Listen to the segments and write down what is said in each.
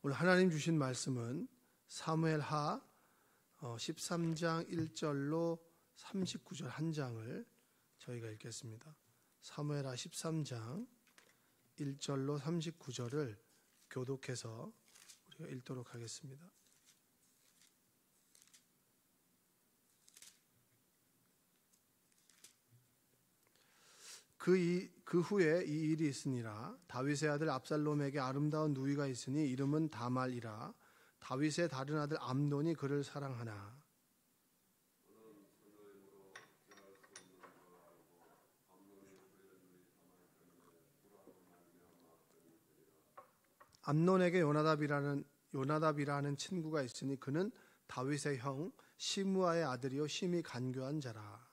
오늘 하나님 주신 말씀은 사무엘하 13장 1절로 39절 한 장을 저희가 읽겠습니다. 사무엘하 13장 1절로 39절을 교독해서 우리가 읽도록 하겠습니다. 그 후에 이 일이 있으니라. 다윗의 아들 압살롬에게 아름다운 누이가 있으니 이름은 다말이라. 다윗의 다른 아들 암논이 그를 사랑하나. 암논에게 요나답이라는 친구가 있으니 그는 다윗의 형 시므아의 아들이요 심히 간교한 자라.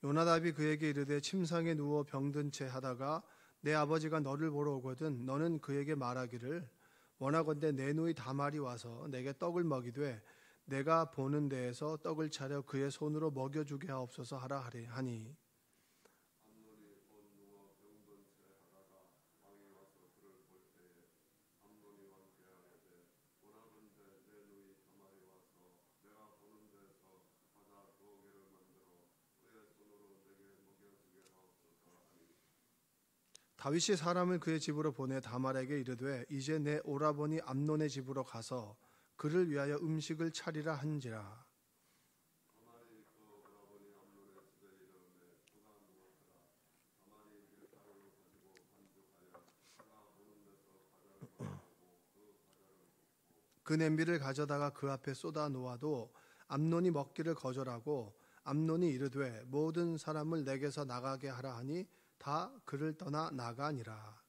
요나답이 그에게 이르되 침상에 누워 병든 채 하다가 내 아버지가 너를 보러 오거든 너는 그에게 말하기를 원하건대 내 누이 다말이 와서 내게 떡을 먹이되 내가 보는 데에서 떡을 차려 그의 손으로 먹여주게 하옵소서 하라 하니 다윗이 사람을 그의 집으로 보내 다말에게 이르되 이제 내 오라버니 암논의 집으로 가서 그를 위하여 음식을 차리라 한지라. 그 냄비를 가져다가 그 앞에 쏟아 놓아도 암논이 먹기를 거절하고 암논이 이르되 모든 사람을 내게서 나가게 하라 하니 다 그를 떠나 나가니라.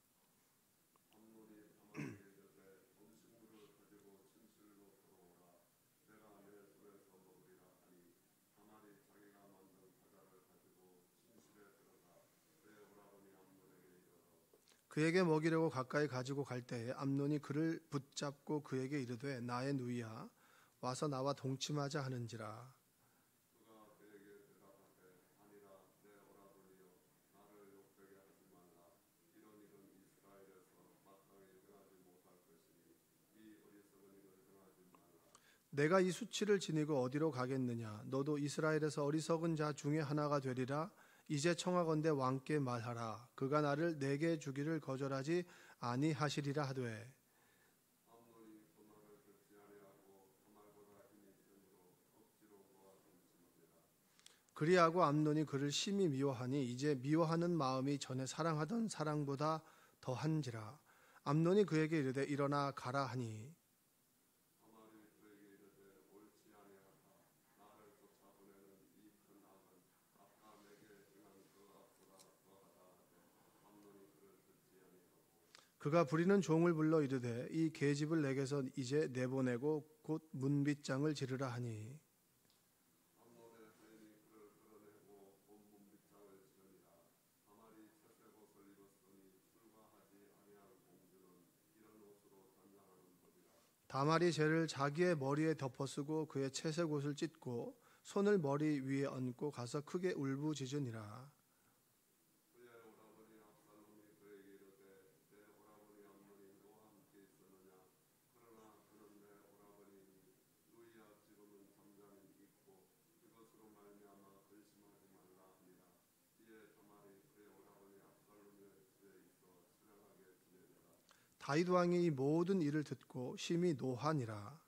그에게 먹이려고 가까이 가지고 갈 때에 암논이 그를 붙잡고 그에게 이르되 나의 누이야 와서 나와 동침하자 하는지라. 내가 이 수치를 지니고 어디로 가겠느냐? 너도 이스라엘에서 어리석은 자 중에 하나가 되리라. 이제 청하건대 왕께 말하라. 그가 나를 내게 주기를 거절하지 아니하시리라 하되. 그리하고 암논이 그를 심히 미워하니 이제 미워하는 마음이 전에 사랑하던 사랑보다 더한지라. 암논이 그에게 이르되 일어나 가라 하니 그가 부리는 종을 불러 이르되 이 계집을 내게서 이제 내보내고 곧 문빗장을 지르라 하니 다말이 재를 자기의 머리에 덮어 쓰고 그의 채색 옷을 찢고 손을 머리 위에 얹고 가서 크게 울부짖으니라. 다윗 왕이 이 모든 일을 듣고 심히 노하니라.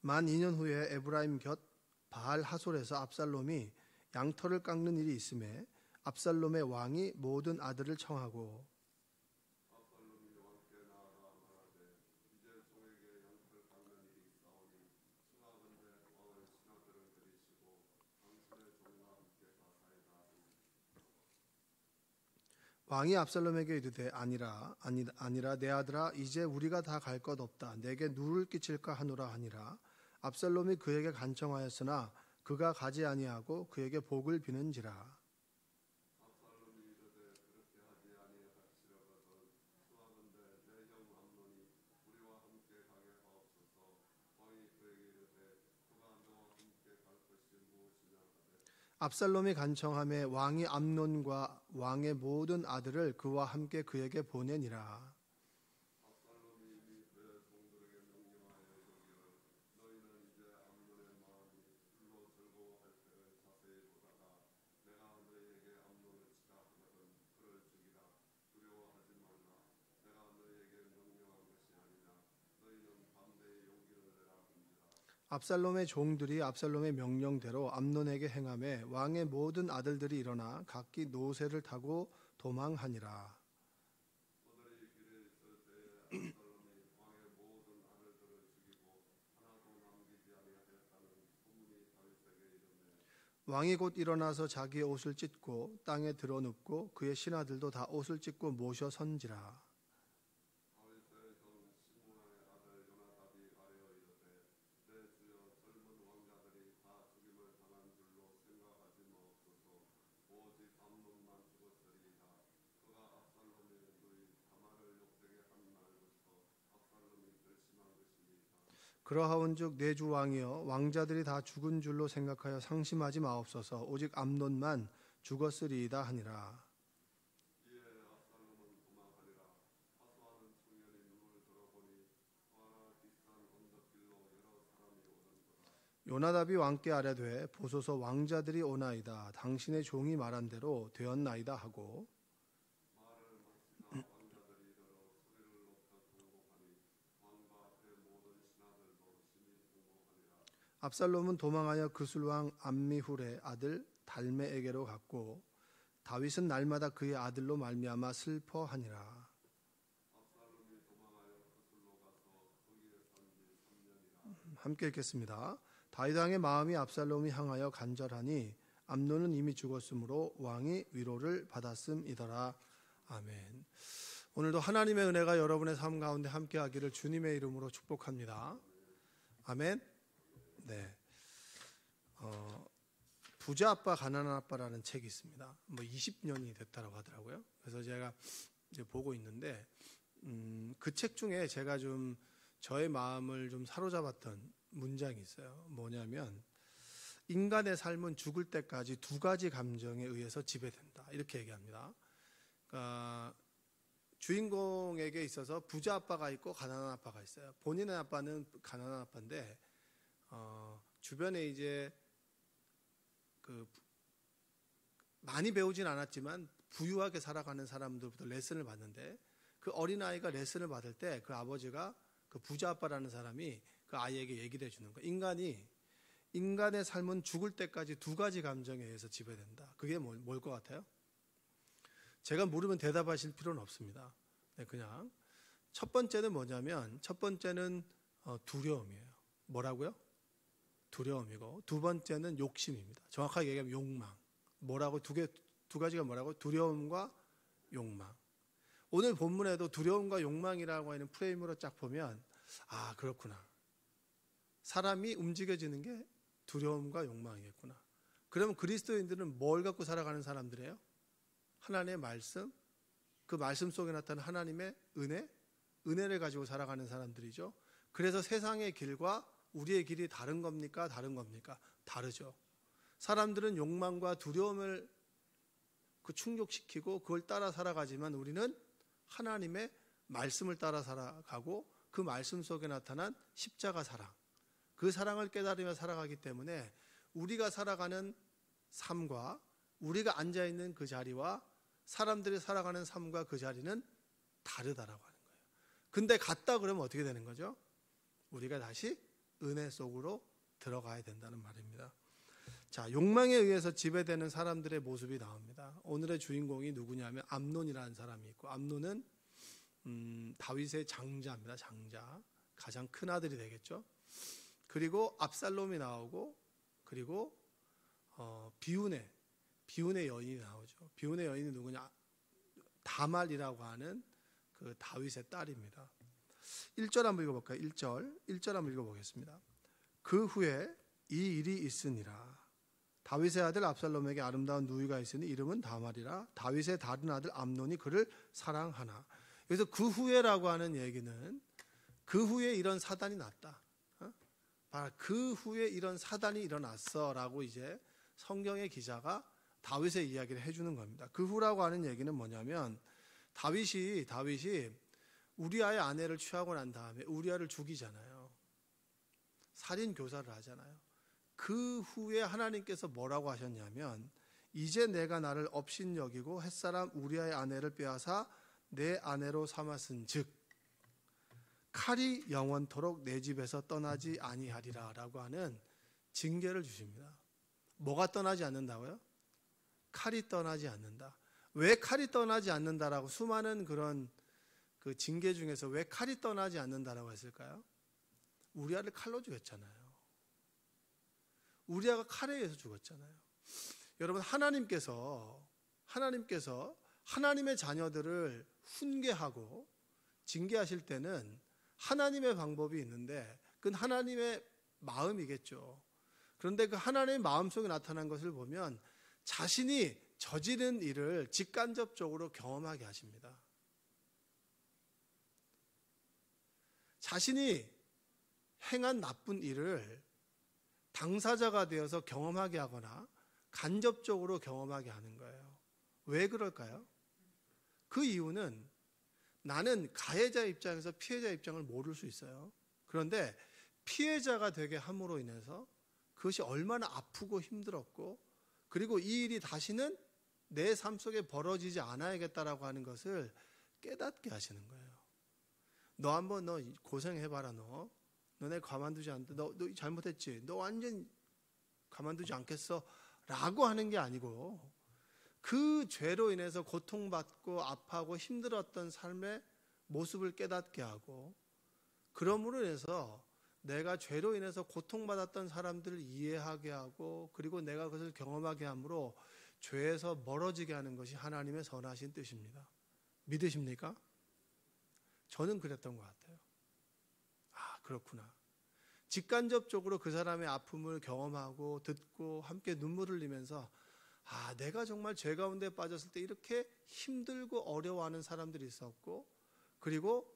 만 2년 후에 에브라임 곁 바알 하솔에서 압살롬이 양털을 깎는 일이 있음에 압살롬의 왕이 모든 아들을 청하고 왕이 압살롬에게 이르되 아니라 내 아들아 이제 우리가 다 갈 것 없다. 내게 누를 끼칠까 하노라 하니라. 압살롬이 그에게 간청하였으나 그가 가지 아니하고 그에게 복을 비는지라. 압살롬이 간청하매 왕이 암논과 왕의 모든 아들을 그와 함께 그에게 보내니라. 압살롬의 종들이 압살롬의 명령대로 암논에게 행하매 왕의 모든 아들들이 일어나 각기 노새를 타고 도망하니라. 왕이 곧 일어나서 자기의 옷을 찢고 땅에 드러눕고 그의 신하들도 다 옷을 찢고 모셔 선지라. 그러하온즉 내 주 왕이여 왕자들이 다 죽은 줄로 생각하여 상심하지 마옵소서. 오직 암논만 죽었으리이다 하니라. 요나답이 왕께 아뢰되 보소서 왕자들이 오나이다. 당신의 종이 말한 대로 되었나이다 하고 압살롬은 도망하여 그술왕 암미훌의 아들 달메에게로 갔고 다윗은 날마다 그의 아들로 말미암아 슬퍼하니라. 함께 읽겠습니다. 다윗 왕의 마음이 압살롬이 향하여 간절하니 암논은 이미 죽었으므로 왕이 위로를 받았음이더라. 아멘. 오늘도 하나님의 은혜가 여러분의 삶 가운데 함께하기를 주님의 이름으로 축복합니다. 아멘. 네. 부자 아빠 가난한 아빠라는 책이 있습니다. 20년이 됐다고 하더라고요. 그래서 제가 이제 보고 있는데 그 책 중에 제가 좀 저의 마음을 좀 사로잡았던 문장이 있어요. 뭐냐면 인간의 삶은 죽을 때까지 두 가지 감정에 의해서 지배된다. 이렇게 얘기합니다. 그러니까 주인공에게 있어서 부자 아빠가 있고 가난한 아빠가 있어요. 본인의 아빠는 가난한 아빠인데 주변에 이제 많이 배우진 않았지만 부유하게 살아가는 사람들부터 레슨을 받는데 그 어린아이가 레슨을 받을 때 그 아버지가 그 부자 아빠라는 사람이 그 아이에게 얘기를 해주는 거예요. 인간의 삶은 죽을 때까지 두 가지 감정에 의해서 지배된다. 그게 뭘 것 같아요? 제가 물으면 대답하실 필요는 없습니다. 네, 그냥 첫 번째는 뭐냐면 첫 번째는 두려움이에요. 뭐라고요? 두려움이고 두 번째는 욕심입니다. 정확하게 얘기하면 욕망. 뭐라고 두 가지가 뭐라고? 두려움과 욕망. 오늘 본문에도 두려움과 욕망이라고 하는 프레임으로 쫙 보면 그렇구나. 사람이 움직여지는 게 두려움과 욕망이겠구나. 그러면 그리스도인들은 뭘 갖고 살아가는 사람들이에요? 하나님의 말씀, 그 말씀 속에 나타나는 하나님의 은혜를 가지고 살아가는 사람들이죠. 그래서 세상의 길과 우리의 길이 다른 겁니까? 다른 겁니까? 다르죠. 사람들은 욕망과 두려움을 충족시키고 그걸 따라 살아가지만 우리는 하나님의 말씀을 따라 살아가고 그 말씀 속에 나타난 십자가 사랑, 그 사랑을 깨달으며 살아가기 때문에 우리가 살아가는 삶과 우리가 앉아있는 그 자리와 사람들이 살아가는 삶과 그 자리는 다르다라고 하는 거예요. 근데 같다 그러면 어떻게 되는 거죠? 우리가 다시 은혜 속으로 들어가야 된다는 말입니다. 자, 욕망에 의해서 지배되는 사람들의 모습이 나옵니다. 오늘의 주인공이 누구냐면 암논이라는 사람이 있고 암논은 다윗의 장자입니다. 장자. 가장 큰 아들이 되겠죠. 그리고 압살롬이 나오고 그리고 비운의 여인이 나오죠. 비운의 여인이 누구냐? 다말이라고 하는 그 다윗의 딸입니다. 1절 한번 읽어볼까요? 1절 한번 읽어보겠습니다. 그 후에 이 일이 있으니라. 다윗의 아들 압살롬에게 아름다운 누이가 있으니 이름은 다말이라. 다윗의 다른 아들 암논이 그를 사랑하나. 그래서 그 후에라고 하는 얘기는 그 후에 이런 사단이 났다. 그 후에 이런 사단이 일어났어라고 이제 성경의 기자가 다윗의 이야기를 해주는 겁니다. 그 후라고 하는 얘기는 뭐냐면 다윗이 우리아의 아내를 취하고 난 다음에 우리아를 죽이잖아요. 살인 교사를 하잖아요. 그 후에 하나님께서 뭐라고 하셨냐면 이제 내가 나를 업신여기고 햇사람 우리아의 아내를 빼앗아 내 아내로 삼았은즉 칼이 영원토록 내 집에서 떠나지 아니하리라 라고 하는 징계를 주십니다. 뭐가 떠나지 않는다고요? 칼이 떠나지 않는다. 왜 칼이 떠나지 않는다라고 수많은 그런 그 징계 중에서 왜 칼이 떠나지 않는다라고 했을까요? 우리아를 칼로 죽였잖아요. 우리아가 칼에 의해서 죽었잖아요. 여러분 하나님께서 하나님의 자녀들을 훈계하고 징계하실 때는 하나님의 방법이 있는데 그건 하나님의 마음이겠죠. 그런데 그 하나님의 마음속에 나타난 것을 보면 자신이 저지른 일을 직간접적으로 경험하게 하십니다. 자신이 행한 나쁜 일을 당사자가 되어서 경험하게 하거나 간접적으로 경험하게 하는 거예요. 왜 그럴까요? 그 이유는 나는 가해자 입장에서 피해자 입장을 모를 수 있어요. 그런데 피해자가 되게 함으로 인해서 그것이 얼마나 아프고 힘들었고 그리고 이 일이 다시는 내 삶 속에 벌어지지 않아야겠다라고 하는 것을 깨닫게 하시는 거예요. 너 한번 너 고생해봐라. 너네 가만두지 않는다. 너 잘못했지. 너 완전 가만두지 않겠어. 라고 하는 게 아니고 그 죄로 인해서 고통받고 아파하고 힘들었던 삶의 모습을 깨닫게 하고 그러므로 인해서 내가 죄로 인해서 고통받았던 사람들을 이해하게 하고 그리고 내가 그것을 경험하게 함으로 죄에서 멀어지게 하는 것이 하나님의 선하신 뜻입니다. 믿으십니까? 저는 그랬던 것 같아요. 아, 그렇구나. 직간접적으로 그 사람의 아픔을 경험하고 듣고 함께 눈물을 흘리면서 아, 내가 정말 죄 가운데 빠졌을 때 이렇게 힘들고 어려워하는 사람들이 있었고 그리고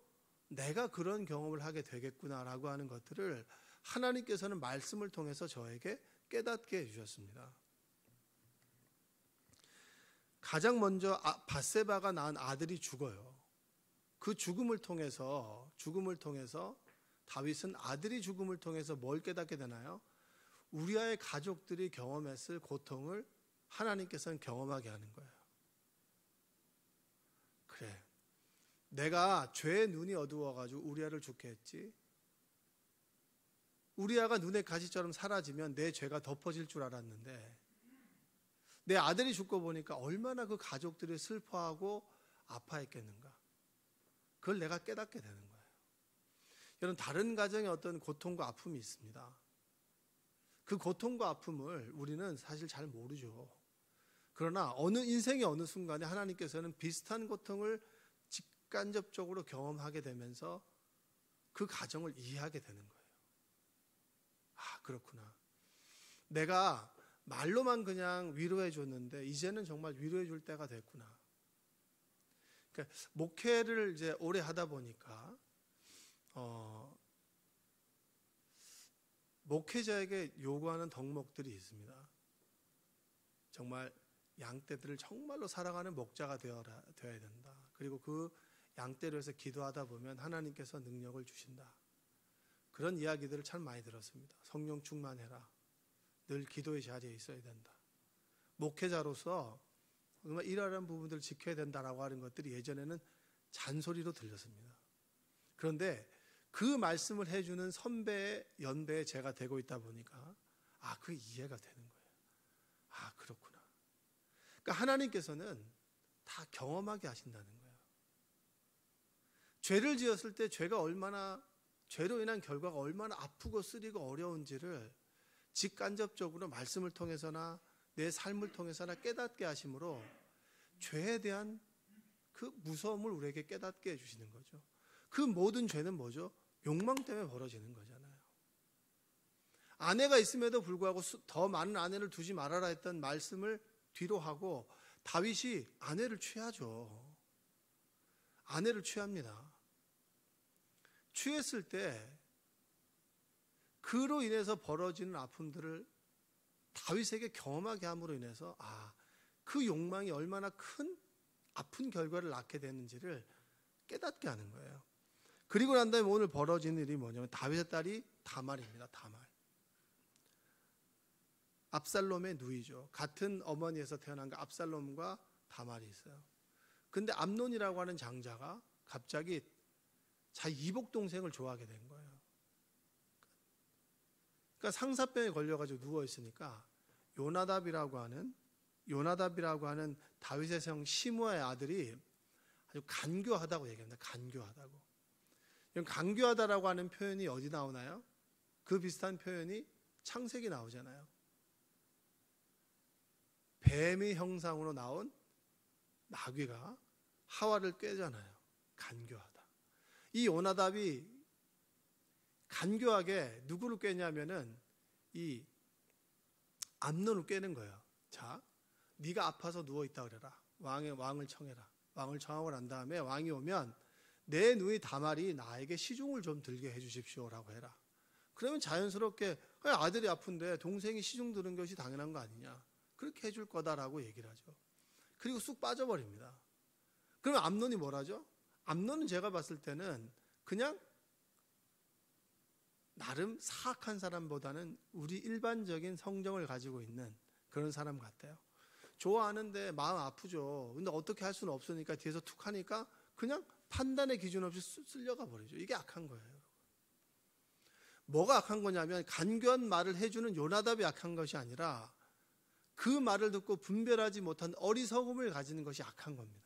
내가 그런 경험을 하게 되겠구나라고 하는 것들을 하나님께서는 말씀을 통해서 저에게 깨닫게 해주셨습니다. 가장 먼저 밧세바가 낳은 아들이 죽어요. 그 죽음을 통해서 다윗은 아들이 죽음을 통해서 뭘 깨닫게 되나요? 우리아의 가족들이 경험했을 고통을 하나님께서는 경험하게 하는 거예요. 그래, 내가 죄의 눈이 어두워가지고 우리아를 죽게 했지. 우리아가 눈의 가시처럼 사라지면 내 죄가 덮어질 줄 알았는데 내 아들이 죽고 보니까 얼마나 그 가족들이 슬퍼하고 아파했겠는가. 그걸 내가 깨닫게 되는 거예요. 여러분 다른 가정에 어떤 고통과 아픔이 있습니다. 그 고통과 아픔을 우리는 사실 잘 모르죠. 그러나 인생의 어느 순간에 하나님께서는 비슷한 고통을 직간접적으로 경험하게 되면서 그 가정을 이해하게 되는 거예요. 아, 그렇구나. 내가 말로만 그냥 위로해 줬는데 이제는 정말 위로해 줄 때가 됐구나. 그러니까 목회를 이제 오래 하다 보니까 목회자에게 요구하는 덕목들이 있습니다. 정말 양떼들을 정말로 사랑하는 목자가 되어야 된다. 그리고 그 양떼를 위해서 기도하다 보면 하나님께서 능력을 주신다. 그런 이야기들을 참 많이 들었습니다. 성령 충만해라. 늘 기도의 자리에 있어야 된다. 목회자로서 정말 이러한 부분들을 지켜야 된다라고 하는 것들이 예전에는 잔소리로 들렸습니다. 그런데 그 말씀을 해주는 선배의 연배에 제가 되고 있다 보니까 그 이해가 되는 거예요. 아, 그렇구나. 그러니까 하나님께서는 다 경험하게 하신다는 거예요. 죄를 지었을 때 죄로 인한 결과가 얼마나 아프고 쓰리고 어려운지를 직간접적으로 말씀을 통해서나 내 삶을 통해서나 깨닫게 하심으로 죄에 대한 그 무서움을 우리에게 깨닫게 해주시는 거죠. 그 모든 죄는 뭐죠? 욕망 때문에 벌어지는 거잖아요. 아내가 있음에도 불구하고 더 많은 아내를 두지 말아라 했던 말씀을 뒤로 하고 다윗이 아내를 취하죠. 아내를 취합니다. 취했을 때 그로 인해서 벌어지는 아픔들을 다윗에게 경험하게 함으로 인해서 그 욕망이 얼마나 큰 아픈 결과를 낳게 되는지를 깨닫게 하는 거예요. 그리고 난 다음에 오늘 벌어지는 일이 뭐냐면 다윗의 딸이 다말입니다. 다말. 압살롬의 누이죠. 같은 어머니에서 태어난 그 압살롬과 다말이 있어요. 근데 암논이라고 하는 장자가 갑자기 자기 이복 동생을 좋아하게 된 거예요. 그러니까 상사병에 걸려가지고 누워 있으니까 요나답이라고 하는 다윗의 형 시므아의 아들이 아주 간교하다고 얘기합니다. 간교하다고. 간교하다라고 하는 표현이 어디 나오나요? 그 비슷한 표현이 창세기 나오잖아요. 뱀의 형상으로 나온 나귀가 하와를 꿰잖아요. 간교하다. 이 요나답이 간교하게 누구를 꿰냐면은 이 암논을 꿰는 거예요. 자, 네가 아파서 누워 있다 그래라. 왕을 청해라. 왕을 청하고 난 다음에 왕이 오면 내 누이 다말이 나에게 시중을 좀 들게 해주십시오라고 해라. 그러면 자연스럽게 아들이 아픈데 동생이 시중 드는 것이 당연한 거 아니냐. 그렇게 해줄 거다라고 얘기를 하죠. 그리고 쑥 빠져버립니다. 그러면 암논이 뭐라죠? 암논은 제가 봤을 때는 그냥 나름 사악한 사람보다는 우리 일반적인 성정을 가지고 있는 그런 사람 같아요. 좋아하는데 마음 아프죠. 근데 어떻게 할 수는 없으니까 뒤에서 툭 하니까 그냥 판단의 기준 없이 쓸려가 버리죠. 이게 악한 거예요. 뭐가 악한 거냐면 간교한 말을 해주는 요나답이 악한 것이 아니라 그 말을 듣고 분별하지 못한 어리석음을 가지는 것이 악한 겁니다.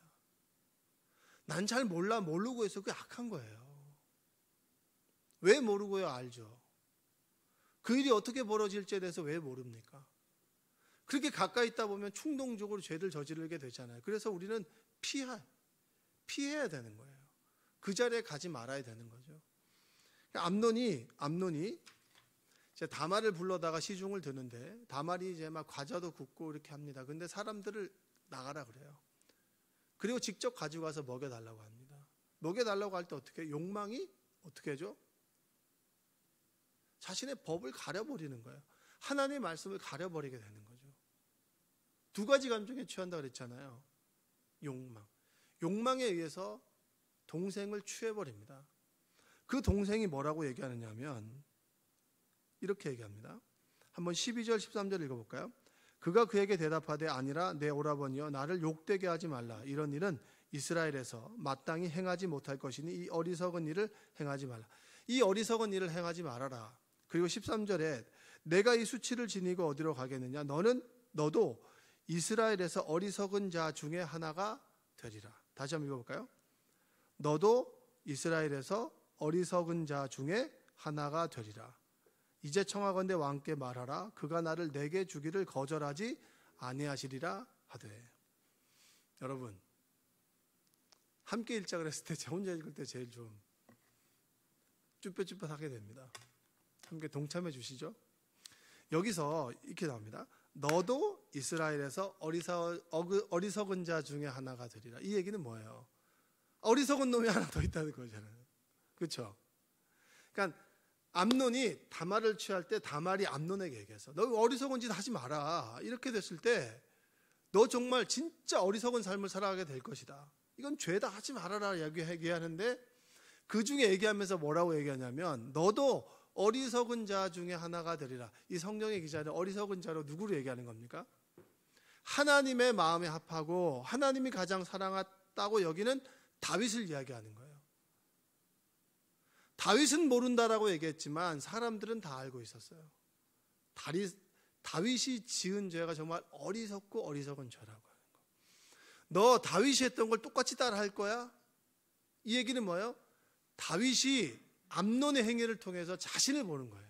난 잘 몰라 모르고 해서 그게 악한 거예요. 왜 모르고요? 알죠. 그 일이 어떻게 벌어질지에 대해서 왜 모릅니까? 그렇게 가까이 있다 보면 충동적으로 죄를 저지르게 되잖아요. 그래서 우리는 피해야 되는 거예요. 그 자리에 가지 말아야 되는 거죠. 암논이 이제 다말을 불러다가 시중을 드는데 다말이 이제 막 과자도 굽고 이렇게 합니다. 근데 사람들을 나가라 그래요. 그리고 직접 가지고 가서 먹여달라고 합니다. 먹여달라고 할 때 어떻게 욕망이 어떻게 하죠? 자신의 법을 가려버리는 거예요. 하나님의 말씀을 가려버리게 되는 거죠. 두 가지 감정에 취한다 그랬잖아요. 욕망에 의해서 동생을 취해버립니다. 그 동생이 뭐라고 얘기하느냐 하면 이렇게 얘기합니다. 한번 12절 13절 읽어볼까요? 그가 그에게 대답하되 아니라 내 오라버니여 나를 욕되게 하지 말라. 이런 일은 이스라엘에서 마땅히 행하지 못할 것이니 이 어리석은 일을 행하지 말라. 이 어리석은 일을 행하지 말아라. 그리고 13절에 내가 이 수치를 지니고 어디로 가겠느냐? 너도 이스라엘에서 어리석은 자 중에 하나가 되리라. 다시 한번 읽어볼까요? 너도 이스라엘에서 어리석은 자 중에 하나가 되리라. 이제 청하건대 왕께 말하라. 그가 나를 내게 주기를 거절하지 아니하시리라 하되. 여러분, 함께 읽자 그랬을 때 혼자 읽을 때 제일 좀 쭈뼛쭈뼛하게 됩니다. 함께 동참해 주시죠. 여기서 이렇게 나옵니다. 너도 이스라엘에서 어리석은 자 중에 하나가 되리라. 이 얘기는 뭐예요? 어리석은 놈이 하나 더 있다는 거잖아요. 그렇죠? 그러니까 암논이 다말을 취할 때 다말이 암논에게 얘기해서 너 어리석은 짓 하지 마라. 이렇게 됐을 때 너 정말 진짜 어리석은 삶을 살아가게 될 것이다. 이건 죄다 하지 말아라 얘기하는데 그 중에 얘기하면서 뭐라고 얘기하냐면 너도 어리석은 자 중에 하나가 되리라. 이 성경의 기자는 어리석은 자로 누구를 얘기하는 겁니까? 하나님의 마음에 합하고 하나님이 가장 사랑했다고 여기는 다윗을 이야기하는 거예요. 다윗은 모른다라고 얘기했지만 사람들은 다 알고 있었어요. 다윗이 지은 죄가 정말 어리석고 어리석은 죄라고 하는 거. 너 다윗이 했던 걸 똑같이 따라 할 거야? 이 얘기는 뭐예요? 다윗이 암논의 행위를 통해서 자신을 보는 거예요.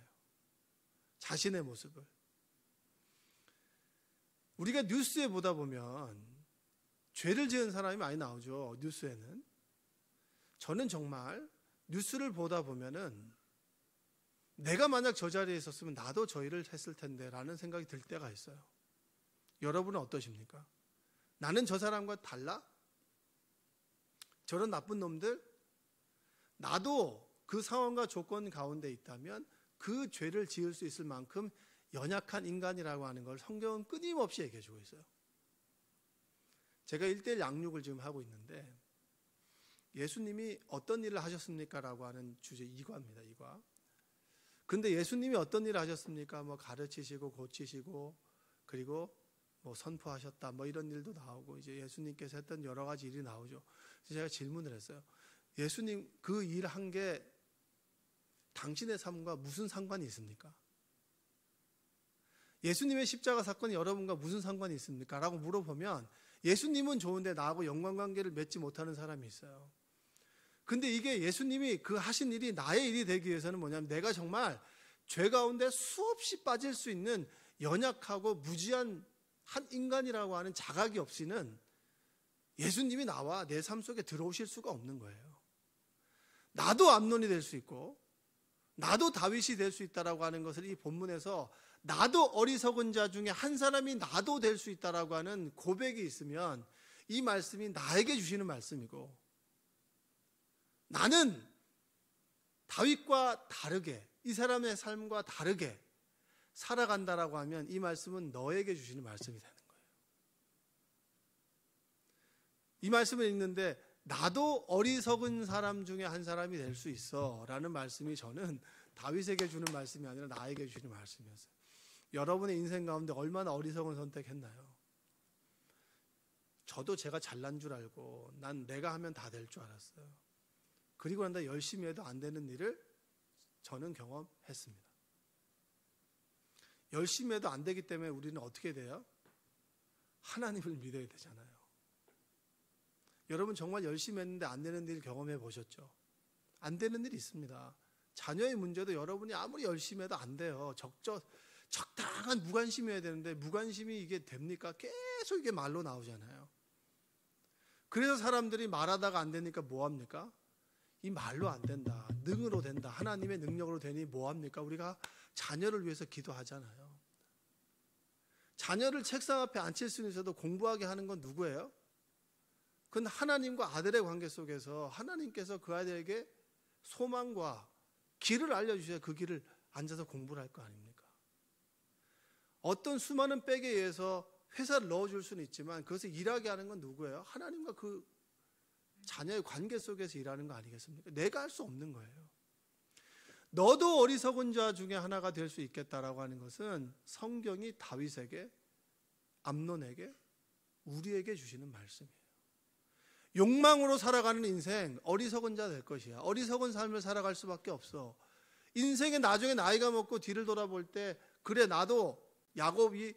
자신의 모습을. 우리가 뉴스에 보다 보면 죄를 지은 사람이 많이 나오죠. 뉴스에는. 저는 정말 뉴스를 보다 보면은 내가 만약 저 자리에 있었으면 나도 저 일을 했을 텐데 라는 생각이 들 때가 있어요. 여러분은 어떠십니까? 나는 저 사람과 달라? 저런 나쁜 놈들? 나도 그 상황과 조건 가운데 있다면 그 죄를 지을 수 있을 만큼 연약한 인간이라고 하는 걸 성경은 끊임없이 얘기해 주고 있어요. 제가 1:1 양육을 지금 하고 있는데 예수님이 어떤 일을 하셨습니까? 라고 하는 주제 2과입니다. 2과. 근데 예수님이 어떤 일을 하셨습니까? 뭐 가르치시고 고치시고 그리고 뭐 선포하셨다 뭐 이런 일도 나오고 이제 예수님께서 했던 여러 가지 일이 나오죠. 그래서 제가 질문을 했어요. 예수님 그 일 한 게 당신의 삶과 무슨 상관이 있습니까? 예수님의 십자가 사건이 여러분과 무슨 상관이 있습니까? 라고 물어보면 예수님은 좋은데 나하고 연관관계를 맺지 못하는 사람이 있어요. 근데 이게 예수님이 그 하신 일이 나의 일이 되기 위해서는 뭐냐면 내가 정말 죄 가운데 수없이 빠질 수 있는 연약하고 무지한 한 인간이라고 하는 자각이 없이는 예수님이 나와 내 삶 속에 들어오실 수가 없는 거예요. 나도 암논이 될 수 있고 나도 다윗이 될 수 있다라고 하는 것을 이 본문에서 나도 어리석은 자 중에 한 사람이 나도 될 수 있다라고 하는 고백이 있으면 이 말씀이 나에게 주시는 말씀이고 나는 다윗과 다르게 이 사람의 삶과 다르게 살아간다라고 하면 이 말씀은 너에게 주시는 말씀이 되는 거예요. 이 말씀을 읽는데 나도 어리석은 사람 중에 한 사람이 될 수 있어 라는 말씀이 저는 다윗에게 주는 말씀이 아니라 나에게 주시는 말씀이었어요. 여러분의 인생 가운데 얼마나 어리석은 선택했나요? 저도 제가 잘난 줄 알고 난 내가 하면 다 될 줄 알았어요. 그리고 난 다음에 열심히 해도 안 되는 일을 저는 경험했습니다. 열심히 해도 안 되기 때문에 우리는 어떻게 돼요? 하나님을 믿어야 되잖아요. 여러분 정말 열심히 했는데 안 되는 일 경험해 보셨죠? 안 되는 일이 있습니다. 자녀의 문제도 여러분이 아무리 열심히 해도 안 돼요. 적당한 무관심이어야 되는데 무관심이 이게 됩니까? 계속 이게 말로 나오잖아요. 그래서 사람들이 말하다가 안 되니까 뭐 합니까? 이 말로 안 된다. 능으로 된다. 하나님의 능력으로 되니 뭐 합니까? 우리가 자녀를 위해서 기도하잖아요. 자녀를 책상 앞에 앉힐 수는 있어도 공부하게 하는 건 누구예요? 그건 하나님과 아들의 관계 속에서 하나님께서 그 아들에게 소망과 길을 알려주셔야 그 길을 앉아서 공부를 할 거 아닙니까? 어떤 수많은 백에 의해서 회사를 넣어줄 수는 있지만 그것을 일하게 하는 건 누구예요? 하나님과 그 자녀의 관계 속에서 일하는 거 아니겠습니까? 내가 할 수 없는 거예요. 너도 어리석은 자 중에 하나가 될 수 있겠다라고 하는 것은 성경이 다윗에게, 암논에게, 우리에게 주시는 말씀이에요. 욕망으로 살아가는 인생, 어리석은 자 될 것이야. 어리석은 삶을 살아갈 수밖에 없어. 인생의 나중에 나이가 먹고 뒤를 돌아볼 때 그래 나도 야곱이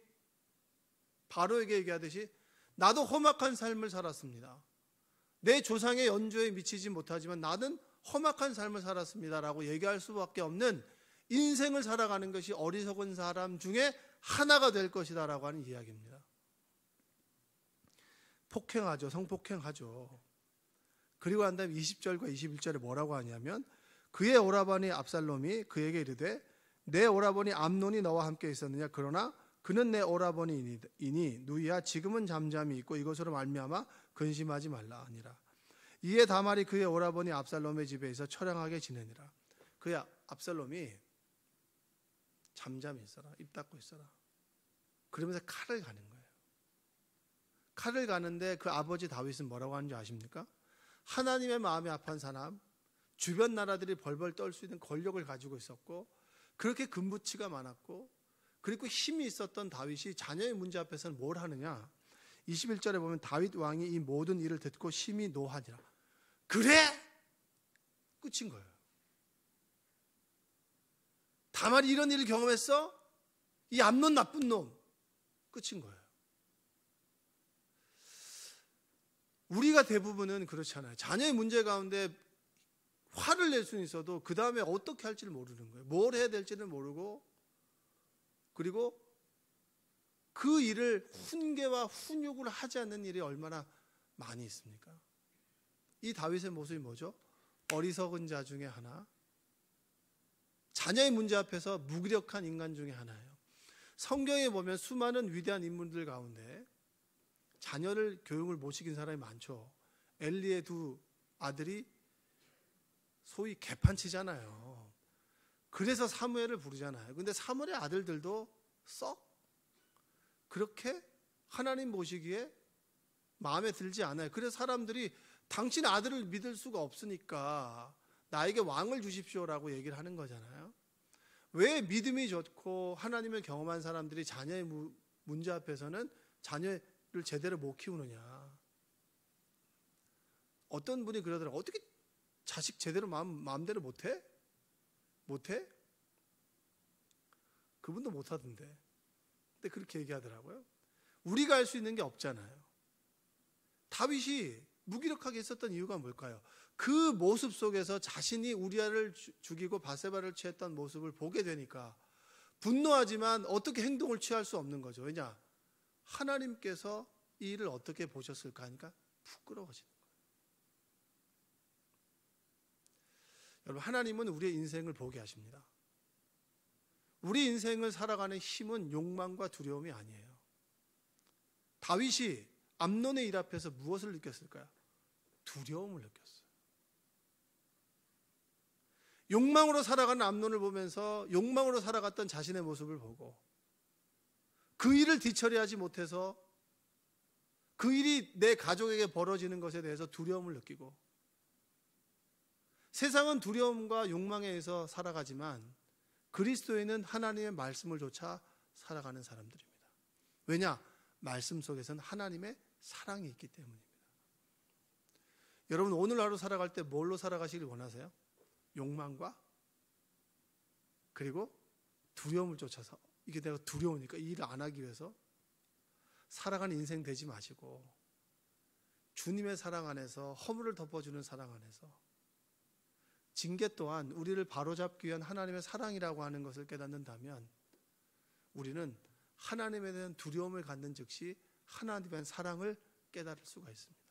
바로에게 얘기하듯이 나도 험악한 삶을 살았습니다. 내 조상의 연조에 미치지 못하지만 나는 험악한 삶을 살았습니다라고 얘기할 수밖에 없는 인생을 살아가는 것이 어리석은 사람 중에 하나가 될 것이다라고 하는 이야기입니다. 폭행하죠. 성폭행하죠. 그리고 난 다음에 20절과 21절에 뭐라고 하냐면 그의 오라버니 압살롬이 그에게 이르되 내 오라버니 암논이 너와 함께 있었느냐? 그러나 그는 내 오라버니이니 누이야 지금은 잠잠히 있고 이것으로 말미암아 근심하지 말라 아니라. 이에 다말이 그의 오라버니 압살롬의 집에 있어 처량하게 지내니라. 그의 압살롬이 잠잠히 있어라. 입 닫고 있어라. 그러면서 칼을 가는 거예요. 칼을 가는데 그 아버지 다윗은 뭐라고 하는지 아십니까? 하나님의 마음에 합한 사람, 주변 나라들이 벌벌 떨 수 있는 권력을 가지고 있었고 그렇게 근부치가 많았고 그리고 힘이 있었던 다윗이 자녀의 문제 앞에서는 뭘 하느냐? 21절에 보면 다윗 왕이 이 모든 일을 듣고 심히 노하니라. 그래? 끝인 거예요. 다말이 이런 일을 경험했어? 이 암논 나쁜 놈. 끝인 거예요. 우리가 대부분은 그렇잖아요. 자녀의 문제 가운데 화를 낼 수는 있어도 그 다음에 어떻게 할지를 모르는 거예요. 뭘 해야 될지는 모르고 그리고 그 일을 훈계와 훈육을 하지 않는 일이 얼마나 많이 있습니까? 이 다윗의 모습이 뭐죠? 어리석은 자 중에 하나, 자녀의 문제 앞에서 무기력한 인간 중에 하나예요. 성경에 보면 수많은 위대한 인물들 가운데 자녀를 교육을 못 시킨 사람이 많죠. 엘리의 두 아들이 소위 개판치잖아요. 그래서 사무엘을 부르잖아요. 근데 사무엘의 아들들도 썩 그렇게 하나님 모시기에 마음에 들지 않아요. 그래서 사람들이 당신 아들을 믿을 수가 없으니까 나에게 왕을 주십시오라고 얘기를 하는 거잖아요. 왜 믿음이 좋고 하나님을 경험한 사람들이 자녀의 문제 앞에서는 자녀를 제대로 못 키우느냐. 어떤 분이 그러더라고요. 어떻게 자식 제대로 마음대로 못해? 못해? 그분도 못하던데. 근데 그렇게 얘기하더라고요. 우리가 할 수 있는 게 없잖아요. 다윗이 무기력하게 있었던 이유가 뭘까요? 그 모습 속에서 자신이 우리아를 죽이고 바세바를 취했던 모습을 보게 되니까 분노하지만 어떻게 행동을 취할 수 없는 거죠. 왜냐? 하나님께서 이 일을 어떻게 보셨을까 하니까 부끄러워지는 거예요. 여러분, 하나님은 우리의 인생을 보게 하십니다. 우리 인생을 살아가는 힘은 욕망과 두려움이 아니에요. 다윗이 암논의 일 앞에서 무엇을 느꼈을까요? 두려움을 느꼈어요. 욕망으로 살아가는 암논을 보면서 욕망으로 살아갔던 자신의 모습을 보고 그 일을 뒤처리하지 못해서 그 일이 내 가족에게 벌어지는 것에 대해서 두려움을 느끼고, 세상은 두려움과 욕망에 의해서 살아가지만 그리스도인은 하나님의 말씀을 좇아 살아가는 사람들입니다. 왜냐? 말씀 속에서는 하나님의 사랑이 있기 때문입니다. 여러분, 오늘 하루 살아갈 때 뭘로 살아가시길 원하세요? 욕망과 그리고 두려움을 쫓아서, 이게 내가 두려우니까 이 일을 안 하기 위해서 살아가는 인생 되지 마시고 주님의 사랑 안에서, 허물을 덮어주는 사랑 안에서, 징계 또한 우리를 바로잡기 위한 하나님의 사랑이라고 하는 것을 깨닫는다면 우리는 하나님에 대한 두려움을 갖는 즉시 하나님의 사랑을 깨달을 수가 있습니다.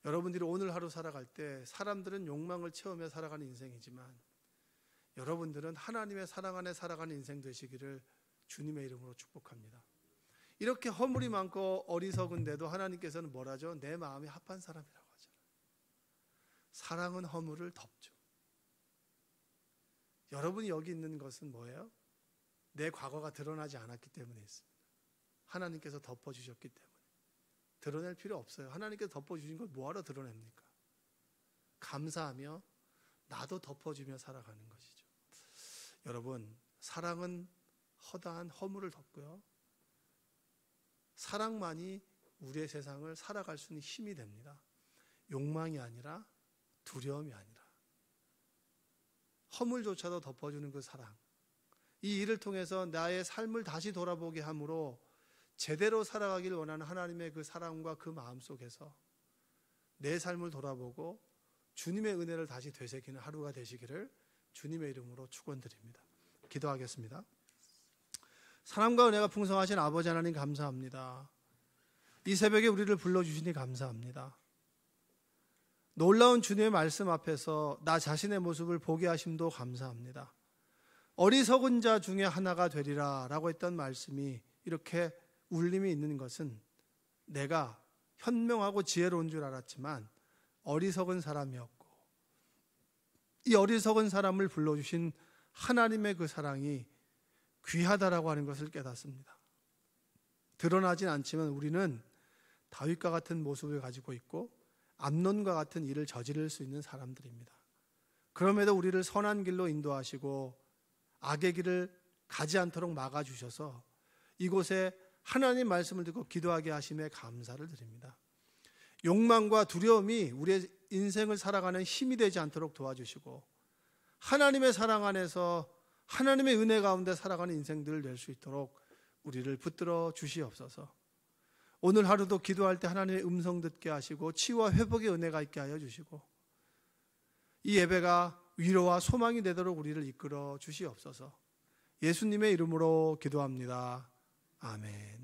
여러분들이 오늘 하루 살아갈 때 사람들은 욕망을 채우며 살아가는 인생이지만 여러분들은 하나님의 사랑 안에 살아가는 인생 되시기를 주님의 이름으로 축복합니다. 이렇게 허물이 많고 어리석은데도 하나님께서는 뭐라죠? 내 마음이 합한 사람이라고 하잖아요. 사랑은 허물을 덮죠. 여러분이 여기 있는 것은 뭐예요? 내 과거가 드러나지 않았기 때문에 있습니다. 하나님께서 덮어주셨기 때문에. 드러낼 필요 없어요. 하나님께서 덮어주신 걸 뭐하러 드러냅니까? 감사하며 나도 덮어주며 살아가는 것이죠. 여러분, 사랑은 허다한 허물을 덮고요, 사랑만이 우리의 세상을 살아갈 수 있는 힘이 됩니다. 욕망이 아니라 두려움이 아니라 허물조차도 덮어주는 그 사랑, 이 일을 통해서 나의 삶을 다시 돌아보게 함으로 제대로 살아가기를 원하는 하나님의 그 사랑과 그 마음 속에서 내 삶을 돌아보고 주님의 은혜를 다시 되새기는 하루가 되시기를 주님의 이름으로 축원드립니다. 기도하겠습니다. 사랑과 은혜가 풍성하신 아버지 하나님, 감사합니다. 이 새벽에 우리를 불러주시니 감사합니다. 놀라운 주님의 말씀 앞에서 나 자신의 모습을 보게 하심도 감사합니다. 어리석은 자 중에 하나가 되리라 라고 했던 말씀이 이렇게 울림이 있는 것은 내가 현명하고 지혜로운 줄 알았지만 어리석은 사람이었고, 이 어리석은 사람을 불러주신 하나님의 그 사랑이 귀하다라고 하는 것을 깨닫습니다. 드러나진 않지만 우리는 다윗과 같은 모습을 가지고 있고 암논과 같은 일을 저지를 수 있는 사람들입니다. 그럼에도 우리를 선한 길로 인도하시고 악의 길을 가지 않도록 막아주셔서 이곳에 하나님 말씀을 듣고 기도하게 하심에 감사를 드립니다. 욕망과 두려움이 우리의 인생을 살아가는 힘이 되지 않도록 도와주시고 하나님의 사랑 안에서 하나님의 은혜 가운데 살아가는 인생들을 낼 수 있도록 우리를 붙들어 주시옵소서. 오늘 하루도 기도할 때 하나님의 음성 듣게 하시고 치유와 회복의 은혜가 있게 하여 주시고 이 예배가 위로와 소망이 되도록 우리를 이끌어 주시옵소서. 예수님의 이름으로 기도합니다. 아멘.